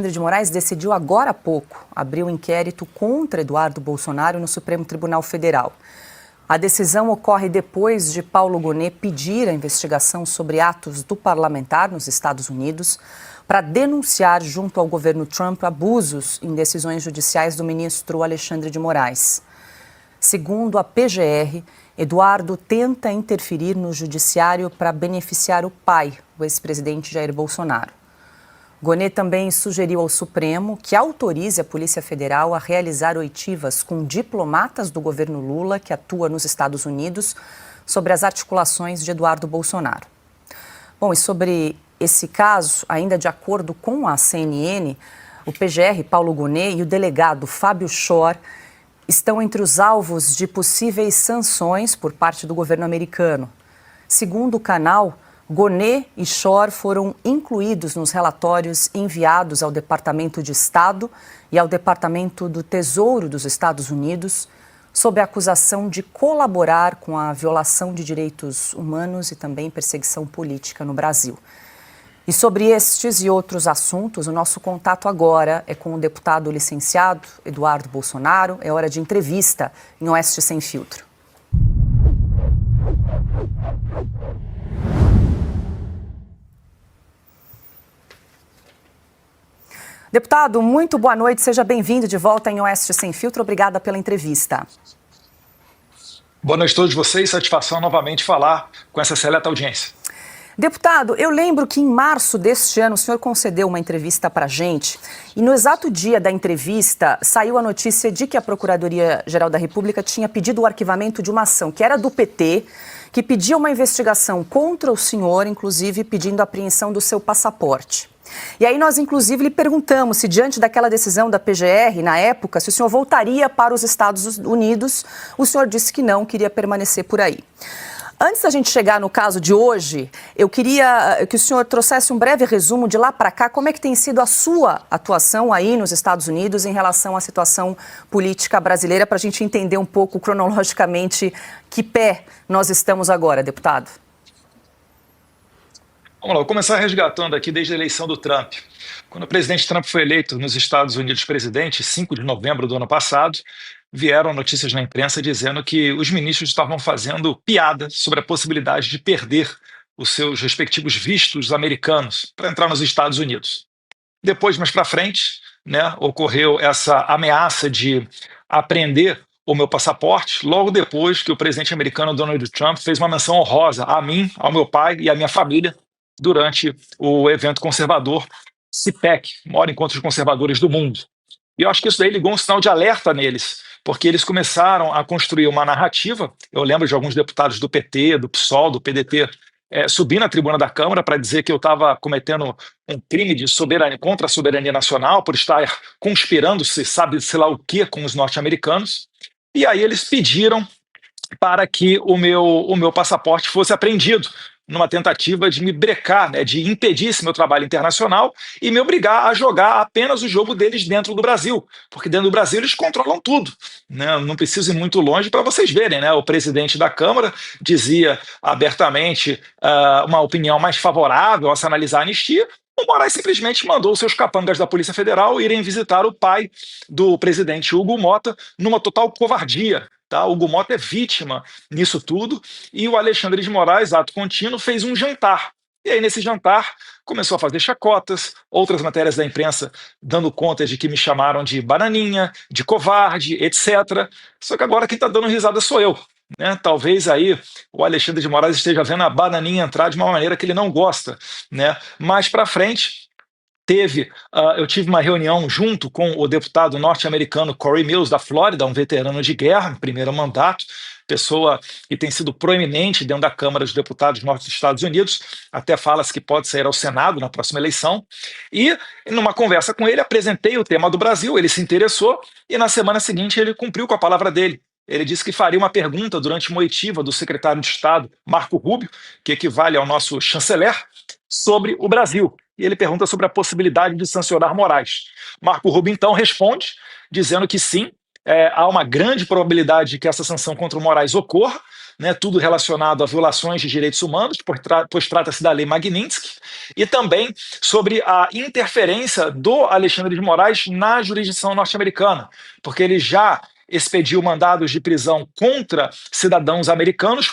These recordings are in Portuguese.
Alexandre de Moraes decidiu agora há pouco abrir um inquérito contra Eduardo Bolsonaro no Supremo Tribunal Federal. A decisão ocorre depois de Paulo Gonet pedir a investigação sobre atos do parlamentar nos Estados Unidos para denunciar junto ao governo Trump abusos em decisões judiciais do ministro Alexandre de Moraes. Segundo a PGR, Eduardo tenta interferir no judiciário para beneficiar o pai, o ex-presidente Jair Bolsonaro. Gonet também sugeriu ao Supremo que autorize a Polícia Federal a realizar oitivas com diplomatas do governo Lula, que atua nos Estados Unidos, sobre as articulações de Eduardo Bolsonaro. Bom, e sobre esse caso, ainda de acordo com a CNN, o PGR, Paulo Gonet, e o delegado Fábio Schor estão entre os alvos de possíveis sanções por parte do governo americano. Segundo o canal, Gonet e Schor foram incluídos nos relatórios enviados ao Departamento de Estado e ao Departamento do Tesouro dos Estados Unidos sob a acusação de colaborar com a violação de direitos humanos e também perseguição política no Brasil. E sobre estes e outros assuntos, o nosso contato agora é com o deputado licenciado Eduardo Bolsonaro. É hora de entrevista em Oeste Sem Filtro. Deputado, muito boa noite, seja bem-vindo de volta em Oeste Sem Filtro, obrigada pela entrevista. Boa noite a todos vocês, satisfação novamente falar com essa seleta audiência. Deputado, eu lembro que em março deste ano o senhor concedeu uma entrevista para a gente e no exato dia da entrevista saiu a notícia de que a Procuradoria-Geral da República tinha pedido o arquivamento de uma ação que era do PT, que pedia uma investigação contra o senhor, inclusive pedindo a apreensão do seu passaporte. E aí nós, inclusive, lhe perguntamos se, diante daquela decisão da PGR, na época, se o senhor voltaria para os Estados Unidos. O senhor disse que não, queria permanecer por aí. Antes da gente chegar no caso de hoje, eu queria que o senhor trouxesse um breve resumo de lá para cá, como é que tem sido a sua atuação aí nos Estados Unidos em relação à situação política brasileira, para a gente entender um pouco cronologicamente que pé nós estamos agora, deputado. Vamos lá, vou começar resgatando aqui desde a eleição do Trump. Quando o presidente Trump foi eleito nos Estados Unidos presidente, 5 de novembro do ano passado, vieram notícias na imprensa dizendo que os ministros estavam fazendo piada sobre a possibilidade de perder os seus respectivos vistos americanos para entrar nos Estados Unidos. Depois, mais para frente, ocorreu essa ameaça de apreender o meu passaporte, logo depois que o presidente americano Donald Trump fez uma menção honrosa a mim, ao meu pai e à minha família, durante o evento conservador CPAC, maior encontro de conservadores do mundo. E eu acho que isso daí ligou um sinal de alerta neles, porque eles começaram a construir uma narrativa. Eu lembro de alguns deputados do PT, do PSOL, do PDT, subir na tribuna da Câmara para dizer que eu estava cometendo um crime de soberania contra a soberania nacional por estar conspirando, se sabe, sei lá o que, com os norte-americanos. E aí eles pediram para que o meu passaporte fosse apreendido, numa tentativa de me brecar, de impedir esse meu trabalho internacional e me obrigar a jogar apenas o jogo deles dentro do Brasil, porque dentro do Brasil eles controlam tudo. Não preciso ir muito longe para vocês verem, o presidente da Câmara dizia abertamente uma opinião mais favorável a se analisar a anistia. O Moraes simplesmente mandou seus capangas da Polícia Federal irem visitar o pai do presidente Hugo Mota numa total covardia. O Hugo Mota é vítima nisso tudo e o Alexandre de Moraes, ato contínuo, fez um jantar. E aí nesse jantar começou a fazer chacotas, outras matérias da imprensa dando conta de que me chamaram de bananinha, de covarde, etc. Só que agora quem está dando risada sou eu. Talvez aí o Alexandre de Moraes esteja vendo a bananinha entrar de uma maneira que ele não gosta. Mais para frente, eu tive uma reunião junto com o deputado norte-americano Corey Mills, da Flórida, um veterano de guerra, primeiro mandato, pessoa que tem sido proeminente dentro da Câmara dos Deputados norte dos Estados Unidos, até fala-se que pode sair ao Senado na próxima eleição, e numa conversa com ele apresentei o tema do Brasil, ele se interessou, e na semana seguinte ele cumpriu com a palavra dele. Ele disse que faria uma pergunta durante uma oitiva do secretário de Estado, Marco Rubio, que equivale ao nosso chanceler, sobre o Brasil. E ele pergunta sobre a possibilidade de sancionar Moraes. Marco Rubio, então, responde, dizendo que sim, há uma grande probabilidade de que essa sanção contra o Moraes ocorra, né, tudo relacionado a violações de direitos humanos, pois trata-se da Lei Magnitsky, e também sobre a interferência do Alexandre de Moraes na jurisdição norte-americana, porque ele já expediu mandados de prisão contra cidadãos americanos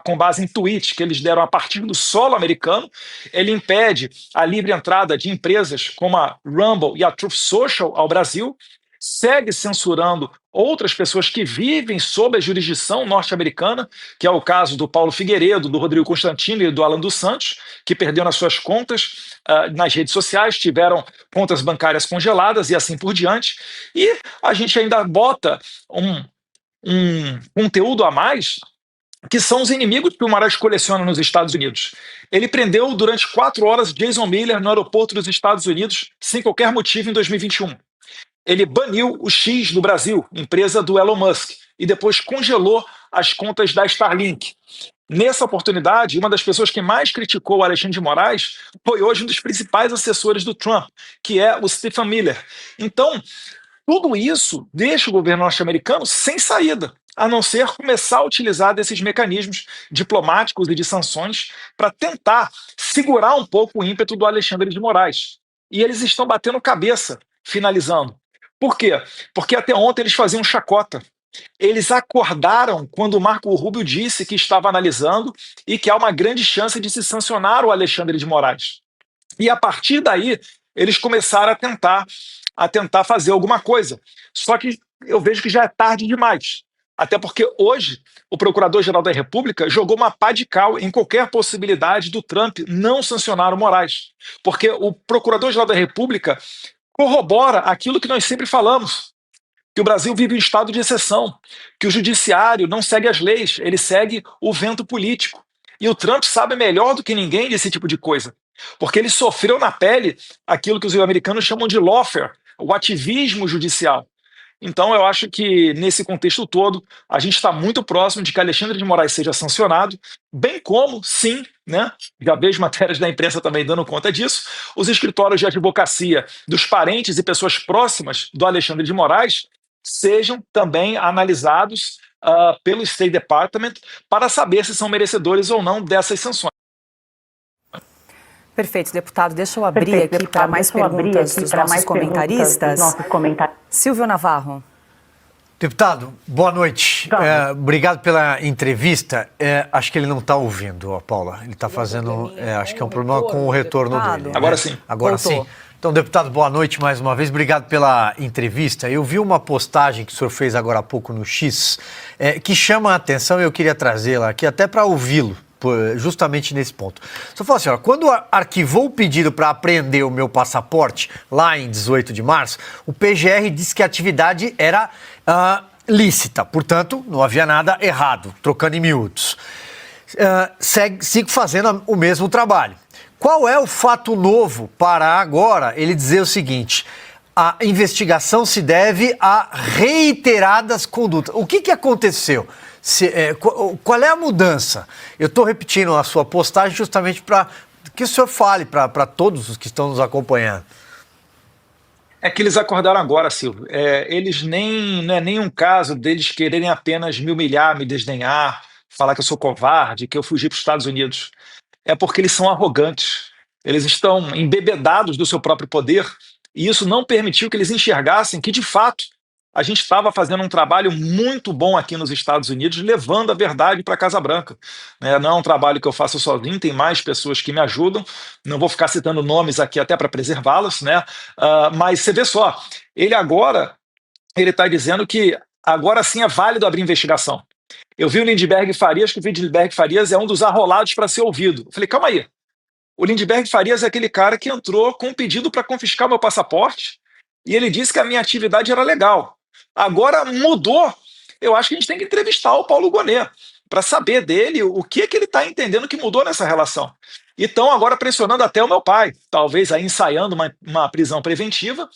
com base em tweets que eles deram a partir do solo americano. Ele impede a livre entrada de empresas como a Rumble e a Truth Social ao Brasil, segue censurando outras pessoas que vivem sob a jurisdição norte-americana, que é o caso do Paulo Figueiredo, do Rodrigo Constantino e do Alan dos Santos, que perderam as suas contas nas redes sociais, tiveram contas bancárias congeladas e assim por diante. E a gente ainda bota um conteúdo a mais, que são os inimigos que o Moraes coleciona nos Estados Unidos. Ele prendeu durante 4 horas Jason Miller no aeroporto dos Estados Unidos, sem qualquer motivo, em 2021. Ele baniu o X do Brasil, empresa do Elon Musk, e depois congelou as contas da Starlink. Nessa oportunidade, uma das pessoas que mais criticou o Alexandre de Moraes foi hoje um dos principais assessores do Trump, que é o Stephen Miller. Então, tudo isso deixa o governo norte-americano sem saída, a não ser começar a utilizar desses mecanismos diplomáticos e de sanções para tentar segurar um pouco o ímpeto do Alexandre de Moraes. E eles estão batendo cabeça, finalizando. Por quê? Porque até ontem eles faziam chacota. Eles acordaram quando o Marco Rubio disse que estava analisando e que há uma grande chance de se sancionar o Alexandre de Moraes. E a partir daí, eles começaram a tentar fazer alguma coisa. Só que eu vejo que já é tarde demais. Até porque hoje o Procurador-Geral da República jogou uma pá de cal em qualquer possibilidade do Trump não sancionar o Moraes. Porque o Procurador-Geral da República corrobora aquilo que nós sempre falamos, que o Brasil vive um estado de exceção, que o judiciário não segue as leis, ele segue o vento político. E o Trump sabe melhor do que ninguém desse tipo de coisa, porque ele sofreu na pele aquilo que os americanos chamam de lawfare, o ativismo judicial. Então, eu acho que, nesse contexto todo, a gente está muito próximo de que Alexandre de Moraes seja sancionado, bem como, sim, né, já vejo matérias da imprensa também dando conta disso, os escritórios de advocacia dos parentes e pessoas próximas do Alexandre de Moraes sejam também analisados pelo State Department para saber se são merecedores ou não dessas sanções. Perfeito, deputado. Deixa eu abrir aqui para mais perguntas dos nossos comentaristas. Silvio Navarro. Deputado, boa noite. Obrigado pela entrevista. Acho que ele não está ouvindo, Paula. Ele está fazendo, acho que é um problema com o retorno dele. Agora sim. Agora sim. Então, deputado, boa noite mais uma vez. Obrigado pela entrevista. Eu vi uma postagem que o senhor fez agora há pouco no X, que chama a atenção e eu queria trazê-la aqui até para ouvi-lo. Justamente nesse ponto. Só fala assim, ó, quando arquivou o pedido para apreender o meu passaporte, lá em 18 de março, o PGR disse que a atividade era lícita, portanto, não havia nada errado, trocando em miúdos. Sigo fazendo o mesmo trabalho. Qual é o fato novo para agora ele dizer o seguinte: a investigação se deve a reiteradas condutas? O que aconteceu? Qual é a mudança? Eu estou repetindo a sua postagem justamente para que o senhor fale para todos os que estão nos acompanhando. É que eles acordaram agora, Silvio. Não é nem um caso deles quererem apenas me humilhar, me desdenhar, falar que eu sou covarde, que eu fugi para os Estados Unidos. É porque eles são arrogantes. Eles estão embebedados do seu próprio poder e isso não permitiu que eles enxergassem que, de fato, a gente estava fazendo um trabalho muito bom aqui nos Estados Unidos, levando a verdade para a Casa Branca. Não é um trabalho que eu faço sozinho, tem mais pessoas que me ajudam. Não vou ficar citando nomes aqui até para preservá-los, né? Mas você vê só, ele está dizendo que agora sim é válido abrir investigação. Eu vi o Lindbergh Farias, que o Lindbergh Farias é um dos arrolados para ser ouvido. Eu falei, calma aí. O Lindbergh Farias é aquele cara que entrou com um pedido para confiscar meu passaporte e ele disse que a minha atividade era legal. Agora mudou. Eu acho que a gente tem que entrevistar o Paulo Gonet para saber dele o que ele está entendendo que mudou nessa relação. E estão agora pressionando até o meu pai, talvez aí ensaiando uma prisão preventiva,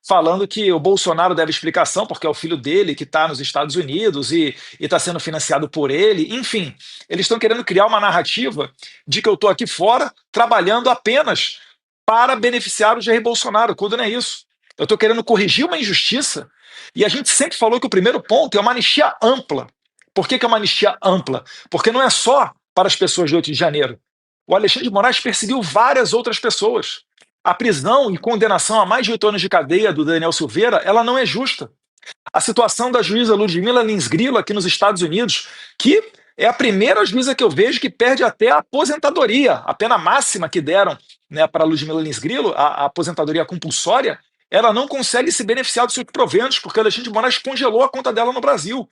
falando que o Bolsonaro deve explicação, porque é o filho dele que está nos Estados Unidos e está sendo financiado por ele. Enfim, eles estão querendo criar uma narrativa de que eu estou aqui fora trabalhando apenas para beneficiar o Jair Bolsonaro, quando não é isso. Eu estou querendo corrigir uma injustiça e a gente sempre falou que o primeiro ponto é uma anistia ampla Por que é uma anistia ampla? Porque não é só para as pessoas de 8 de janeiro. O Alexandre de Moraes perseguiu várias outras pessoas. A prisão e condenação a mais de 8 anos de cadeia do Daniel Silveira, ela não é justa. A situação da juíza Ludmila Lins Grillo aqui nos Estados Unidos, que é a primeira juíza que eu vejo que perde até a aposentadoria, a pena máxima que deram, né, para Ludmila Lins Grillo, a aposentadoria compulsória, ela não consegue se beneficiar dos seus proventos, porque o Alexandre de Moraes congelou a conta dela no Brasil.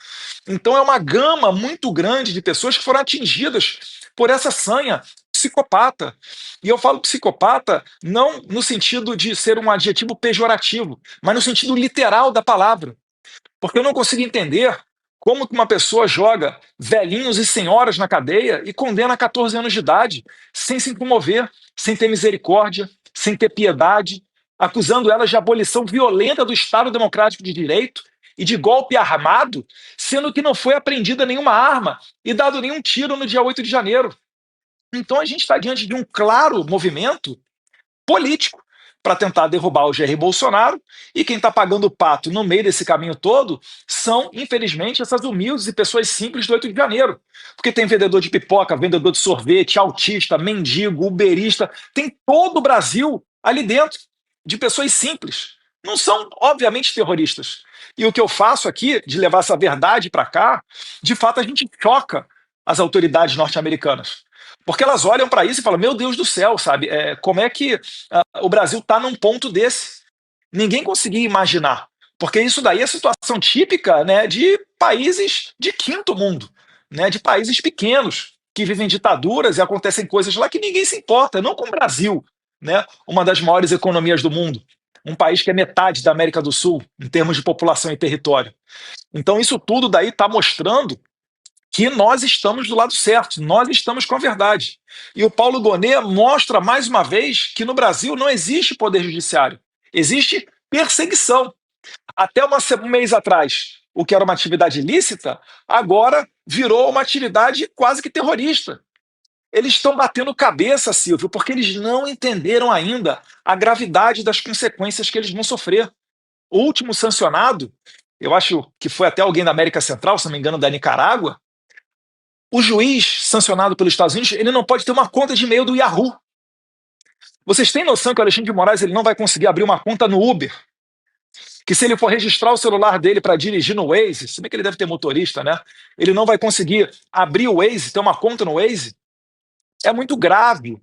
Então é uma gama muito grande de pessoas que foram atingidas por essa sanha psicopata. E eu falo psicopata não no sentido de ser um adjetivo pejorativo, mas no sentido literal da palavra. Porque eu não consigo entender como que uma pessoa joga velhinhos e senhoras na cadeia e condena a 14 anos de idade, sem se comover, sem ter misericórdia, sem ter piedade, acusando elas de abolição violenta do Estado Democrático de Direito e de golpe armado, sendo que não foi apreendida nenhuma arma e dado nenhum tiro no dia 8 de janeiro. Então a gente está diante de um claro movimento político para tentar derrubar o Jair Bolsonaro, e quem está pagando o pato no meio desse caminho todo são, infelizmente, essas humildes e pessoas simples do 8 de janeiro. Porque tem vendedor de pipoca, vendedor de sorvete, autista, mendigo, uberista, tem todo o Brasil ali dentro, de pessoas simples. Não são, obviamente, terroristas. E o que eu faço aqui, de levar essa verdade para cá, de fato a gente choca as autoridades norte-americanas. Porque elas olham para isso e falam, meu Deus do céu, sabe? Como é que o Brasil está num ponto desse? Ninguém conseguia imaginar. Porque isso daí é situação típica, né, de países de quinto mundo, né, de países pequenos, que vivem ditaduras e acontecem coisas lá que ninguém se importa, não com o Brasil, né, uma das maiores economias do mundo, um país que é metade da América do Sul, em termos de população e território. Então isso tudo daí está mostrando que nós estamos do lado certo, nós estamos com a verdade. E o Paulo Gonet mostra mais uma vez que no Brasil não existe poder judiciário, existe perseguição. Até um mês atrás, o que era uma atividade ilícita, agora virou uma atividade quase que terrorista. Eles estão batendo cabeça, Silvio, porque eles não entenderam ainda a gravidade das consequências que eles vão sofrer. O último sancionado, eu acho que foi até alguém da América Central, se não me engano, da Nicarágua, o juiz sancionado pelos Estados Unidos, ele não pode ter uma conta de e-mail do Yahoo. Vocês têm noção que o Alexandre de Moraes ele não vai conseguir abrir uma conta no Uber? Que se ele for registrar o celular dele para dirigir no Waze, se bem que ele deve ter motorista, né? Ele não vai conseguir abrir o Waze, ter uma conta no Waze? É muito grave.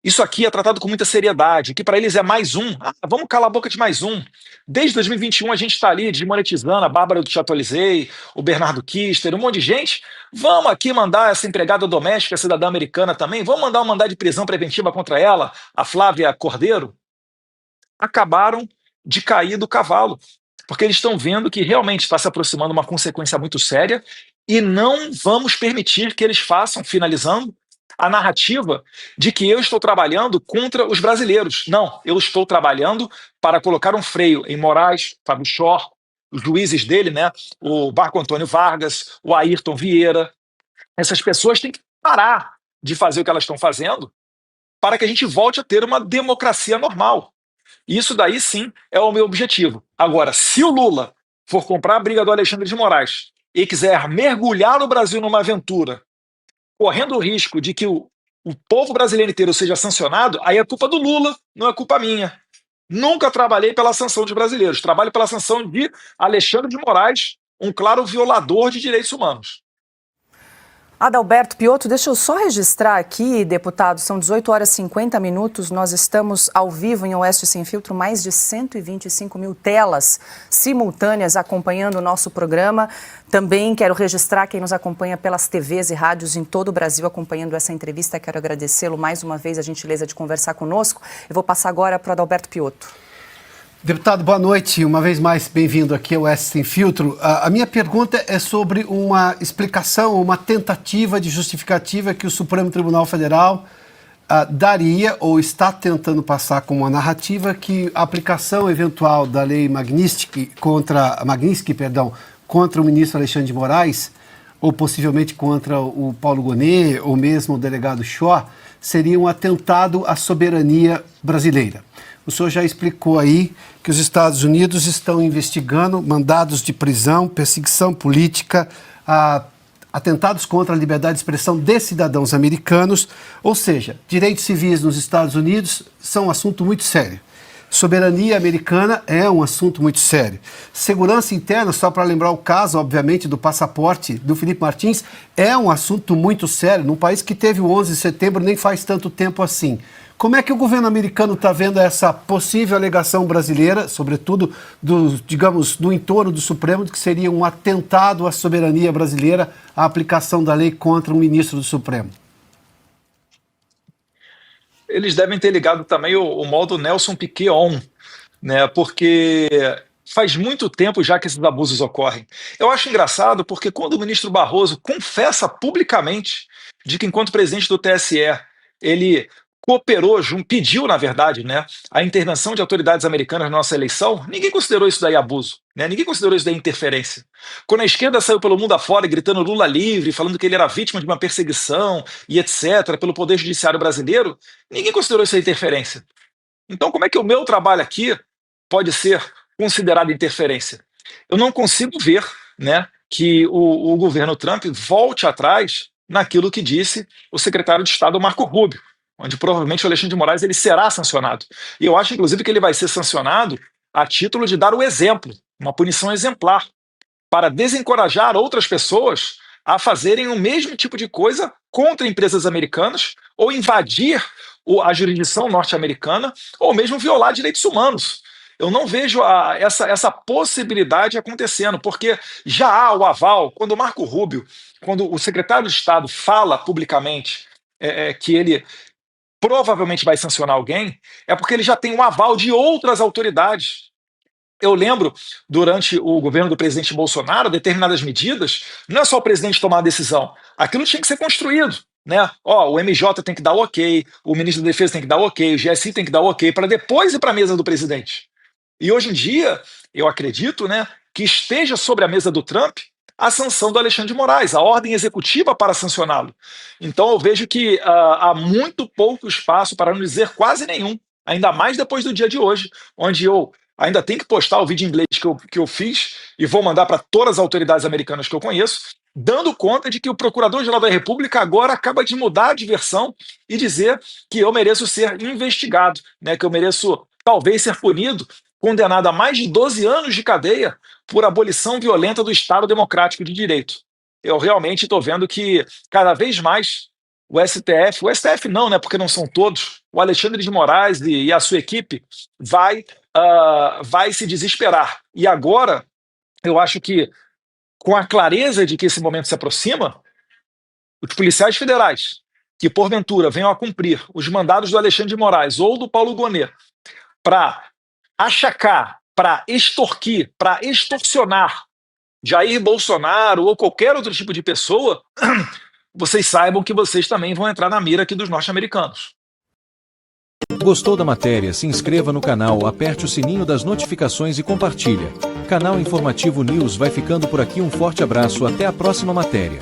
Isso aqui é tratado com muita seriedade, que para eles é mais um. Vamos calar a boca de mais um. Desde 2021 a gente está ali desmonetizando a Bárbara do Chatolizei, o Bernardo Kister, um monte de gente. Vamos aqui mandar essa empregada doméstica, cidadã americana também, vamos mandar um mandado de prisão preventiva contra ela, a Flávia Cordeiro. Acabaram de cair do cavalo, porque eles estão vendo que realmente está se aproximando uma consequência muito séria e não vamos permitir que eles façam, finalizando, a narrativa de que eu estou trabalhando contra os brasileiros. Não, eu estou trabalhando para colocar um freio em Moraes, Fábio Chor, os juízes dele, né? O Marco Antônio Vargas, o Ayrton Vieira. Essas pessoas têm que parar de fazer o que elas estão fazendo para que a gente volte a ter uma democracia normal. Isso daí sim é o meu objetivo. Agora, se o Lula for comprar a briga do Alexandre de Moraes e quiser mergulhar o Brasil numa aventura correndo o risco de que o povo brasileiro inteiro seja sancionado, aí é culpa do Lula, não é culpa minha. Nunca trabalhei pela sanção de brasileiros, trabalho pela sanção de Alexandre de Moraes, um claro violador de direitos humanos. Adalberto Piotto, deixa eu só registrar aqui, deputado, são 18 horas e 50 minutos, nós estamos ao vivo em Oeste Sem Filtro, mais de 125 mil telas simultâneas acompanhando o nosso programa. Também quero registrar quem nos acompanha pelas TVs e rádios em todo o Brasil acompanhando essa entrevista. Quero agradecê-lo mais uma vez a gentileza de conversar conosco. Eu vou passar agora para o Adalberto Piotto. Deputado, boa noite. Uma vez mais, bem-vindo aqui ao Oeste Sem Filtro. A minha pergunta é sobre uma explicação, uma tentativa de justificativa que o Supremo Tribunal Federal daria ou está tentando passar com uma narrativa que a aplicação eventual da lei Magnitsky contra o ministro Alexandre de Moraes, ou possivelmente contra o Paulo Gonet, ou mesmo o delegado Chor, seria um atentado à soberania brasileira. O senhor já explicou aí que os Estados Unidos estão investigando mandados de prisão, perseguição política atentados contra a liberdade de expressão de cidadãos americanos, ou seja, direitos civis nos Estados Unidos são um assunto muito sério. Soberania americana é um assunto muito sério. Segurança interna, só para lembrar o caso, obviamente, do passaporte do Felipe Martins, é um assunto muito sério, num país que teve o 11 de setembro nem faz tanto tempo assim. Como é que o governo americano está vendo essa possível alegação brasileira, sobretudo do entorno do Supremo, de que seria um atentado à soberania brasileira, a aplicação da lei contra um ministro do Supremo? Eles devem ter ligado também o modo Nelson Piquet on, né? Porque faz muito tempo já que esses abusos ocorrem. Eu acho engraçado porque quando o ministro Barroso confessa publicamente de que, enquanto presidente do TSE, ele cooperou, pediu, na verdade, né, a intervenção de autoridades americanas na nossa eleição, ninguém considerou isso daí abuso, né? Ninguém considerou isso daí interferência. Quando a esquerda saiu pelo mundo afora gritando Lula livre, falando que ele era vítima de uma perseguição e etc., pelo Poder Judiciário brasileiro, ninguém considerou isso aí interferência. Então, como é que o meu trabalho aqui pode ser considerado interferência? Eu não consigo ver, né, que o governo Trump volte atrás naquilo que disse o secretário de Estado Marco Rubio, onde provavelmente o Alexandre de Moraes ele será sancionado. E eu acho, inclusive, que ele vai ser sancionado a título de dar o exemplo, uma punição exemplar, para desencorajar outras pessoas a fazerem o mesmo tipo de coisa contra empresas americanas ou invadir a jurisdição norte-americana ou mesmo violar direitos humanos. Eu não vejo essa possibilidade acontecendo, porque já há o aval, quando o Marco Rubio, quando o secretário de Estado fala publicamente que ele provavelmente vai sancionar alguém, é porque ele já tem um aval de outras autoridades. Eu lembro, durante o governo do presidente Bolsonaro, determinadas medidas, não é só o presidente tomar a decisão, aquilo tinha que ser construído, né? O MJ tem que dar ok, o ministro da Defesa tem que dar ok, o GSI tem que dar ok, para depois ir para a mesa do presidente. E hoje em dia, eu acredito, né, que esteja sobre a mesa do Trump a sanção do Alexandre de Moraes, a ordem executiva para sancioná-lo. Então eu vejo que há muito pouco espaço, para não dizer quase nenhum, ainda mais depois do dia de hoje, onde eu ainda tenho que postar o vídeo em inglês que eu fiz e vou mandar para todas as autoridades americanas que eu conheço, dando conta de que o Procurador-Geral da República agora acaba de mudar de versão e dizer que eu mereço ser investigado, né, que eu mereço talvez ser punido, condenado a mais de 12 anos de cadeia por abolição violenta do Estado Democrático de Direito. Eu realmente estou vendo que cada vez mais o STF não, né, porque não são todos, o Alexandre de Moraes e a sua equipe vai se desesperar. E agora, eu acho que, com a clareza de que esse momento se aproxima, os policiais federais que, porventura, venham a cumprir os mandados do Alexandre de Moraes ou do Paulo Gonet para achacar, para extorquir, para extorsionar Jair Bolsonaro ou qualquer outro tipo de pessoa, vocês saibam que vocês também vão entrar na mira aqui dos norte-americanos. Gostou da matéria? Se inscreva no canal, aperte o sininho das notificações e compartilha. Canal Informativo News vai ficando por aqui. Um forte abraço, até a próxima matéria.